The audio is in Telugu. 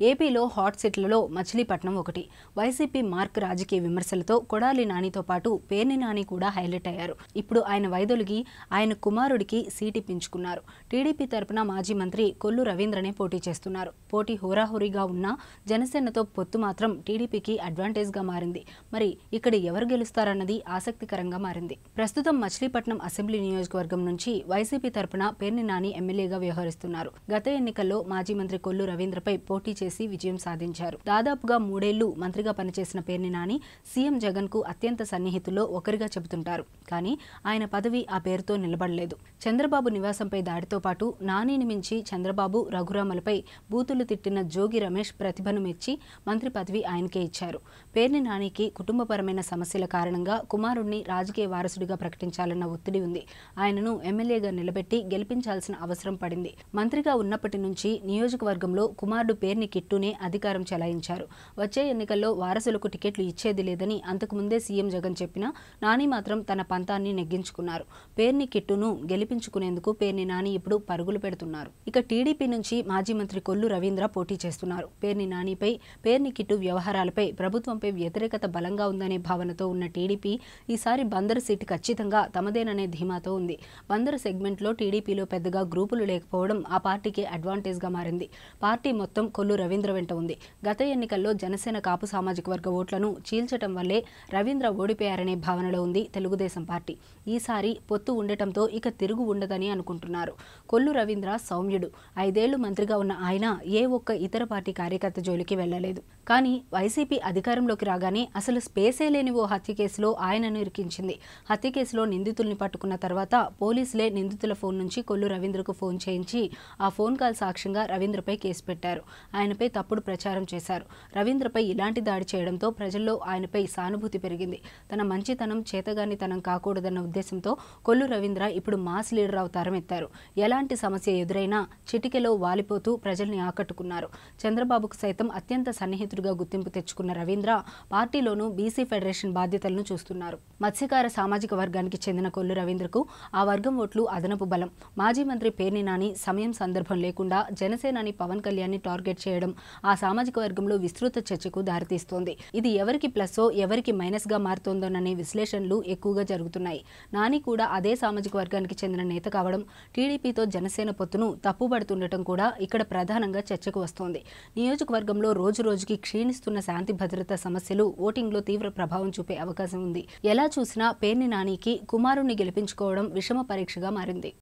ఏపీలో హాట్ సీట్లలో మచిలీపట్నం ఒకటి. వైసీపీ మార్క్ రాజకీయ విమర్శలతో కొడాలి నానితో పాటు పేర్ని నాని కూడా హైలైట్ అయ్యారు. ఇప్పుడు ఆయన వైదొలిగి ఆయన కుమారుడికి సీట్ ఇప్పించుకున్నారు. టీడీపీ తరపున మాజీ మంత్రి కొల్లు రవీంద్రనే పోటీ చేస్తున్నారు. పోటీ హోరాహోరీగా ఉన్నా జనసేనతో పొత్తు మాత్రం టీడీపీకి అడ్వాంటేజ్ గా మారింది. మరి ఇక్కడ ఎవరు గెలుస్తారన్నది ఆసక్తికరంగా మారింది. ప్రస్తుతం మచిలీపట్నం అసెంబ్లీ నియోజకవర్గం నుంచి వైసీపీ తరపున పేర్ని నాని ఎమ్మెల్యేగా వ్యవహరిస్తున్నారు. గత ఎన్నికల్లో మాజీ మంత్రి కొల్లు రవీంద్రపై పోటీ చేసి విజయం సాధించారు. దాదాపుగా 3 ఏళ్లు మంత్రిగా పనిచేసిన పేర్ని నాని సీఎం జగన్ కు అత్యంత సన్నిహితుల్లో ఒకరిగా చెబుతుంటారు. కానీ ఆయన పదవి ఆ పేరుతో నిలబడలేదు. చంద్రబాబు నివాసంపై దాడితో పాటు నానిని మించి చంద్రబాబు, రఘురామలపై బూతులు తిట్టిన జోగి రమేష్ ప్రతిభను మెచ్చి మంత్రి పదవి ఆయనకే ఇచ్చారు. పేర్ని నానికి కుటుంబపరమైన సమస్యల కారణంగా కుమారుడిని రాజకీయ వారసుడిగా ప్రకటించాలన్న ఒత్తిడి ఉంది. ఆయనను ఎమ్మెల్యేగా నిలబెట్టి గెలిపించాల్సిన అవసరం పడింది. మంత్రిగా ఉన్నప్పటి నుంచి నియోజకవర్గంలో కుమారుడు పేర్ని కిట్టునే అధికారం చెలాయించారు. వచ్చే ఎన్నికల్లో వారసులకు టికెట్లు ఇచ్చేది లేదని అంతకుముందే సీఎం జగన్ చెప్పినా నాని మాత్రం తన పంతాన్ని నెగ్గించుకున్నారు. పేర్ని కిట్టును గెలిపించుకునేందుకు పేర్ని నాని ఇప్పుడు పరుగులు పెడుతున్నారు. ఇక టీడీపీ నుంచి మాజీ మంత్రి కొల్లు రవీంద్ర పోటీ చేస్తున్నారు. పేర్ని నానిపై, పేర్ని కిట్టు వ్యవహారాలపై ప్రభుత్వంపై వ్యతిరేకత బలంగా ఉందనే భావనతో ఉన్న టీడీపీ ఈసారి బందరు సీటు ఖచ్చితంగా తమదేననే ధీమాతో ఉంది. బందరు సెగ్మెంట్లో టీడీపీలో పెద్దగా గ్రూపులు లేకపోవడం ఆ పార్టీకి అడ్వాంటేజ్ గా మారింది. పార్టీ మొత్తం కొల్లు రవీంద్ర వెంట ఉంది. గత ఎన్నికల్లో జనసేన కాపు సామాజిక వర్గ ఓట్లను చీల్చటం వల్లే రవీంద్ర ఓడిపోయారనే భావనలో ఉంది తెలుగుదేశం పార్టీ. ఈసారి పొత్తు ఉండటంతో ఇక తిరుగు ఉండదని అనుకుంటున్నారు. కొల్లు రవీంద్ర సౌమ్యుడు. 5 ఏళ్లు మంత్రిగా ఉన్న ఆయన ఏ ఒక్క ఇతర పార్టీ కార్యకర్త జోలికి వెళ్లలేదు. కానీ వైసీపీ అధికారంలోకి రాగానే అసలు స్పేసే లేని ఓ హత్య కేసులో ఆయనను ఇరికించింది. హత్య కేసులో నిందితుల్ని పట్టుకున్న తర్వాత పోలీసులే నిందితుల ఫోన్ నుంచి కొల్లు రవీంద్రకు ఫోన్ చేయించి ఆ ఫోన్ కాల్ సాక్ష్యంగా రవీంద్రపై కేసు పెట్టారు. ఆయనపై తప్పుడు ప్రచారం చేశారు. రవీంద్రపై ఇలాంటి దాడి చేయడంతో ప్రజల్లో ఆయనపై సానుభూతి పెరిగింది. తన మంచితనం, చేతగానితనం కాకూడదన్న ఉద్దేశంతో కొల్లు రవీంద్ర ఇప్పుడు మాస్ లీడర్ అవతారం ఎత్తారు. ఎలాంటి సమస్య ఎదురైనా చిటికెలో వాలిపోతూ ప్రజల్ని ఆకట్టుకున్నారు. చంద్రబాబుకు సైతం అత్యంత సన్నిహితుడిగా గుర్తింపు తెచ్చుకున్న రవీంద్ర పార్టీలోనూ బీసీ ఫెడరేషన్ బాధ్యతలను చూస్తున్నారు. మత్స్యకార సామాజిక వర్గానికి చెందిన కొల్లు రవీంద్రకు ఆ వర్గం ఓట్లు అదనపు బలం. మాజీ మంత్రి పేర్ని నాని సమయం సందర్భం లేకుండా జనసేనాని పవన్ కళ్యాణ్ ని టార్గెట్ చేయడం ఆ సామాజిక వర్గంలో విస్తృత చర్చకు దారితీస్తోంది. ఇది ఎవరికి ప్లస్సో ఎవరికి మైనస్ గా మారుతోందోననే విశ్లేషణలు ఎక్కువగా జరుగుతున్నాయి. నాని కూడా అదే సామాజిక వర్గానికి చెందిన నేత కావడం, టీడీపీతో జనసేన పొత్తును తప్పుబడుతుండటం కూడా ఇక్కడ ప్రధానంగా చర్చకు వస్తోంది. నియోజకవర్గంలో రోజు రోజుకి క్షీణిస్తున్న శాంతి భద్రతా సమస్యలు ఓటింగ్లో తీవ్ర ప్రభావం చూపే అవకాశం ఉంది. ఎలా చూసినా పేర్ని నానికి కుమారుణ్ణి గెలిపించుకోవడం విషమ పరీక్షగా మారింది.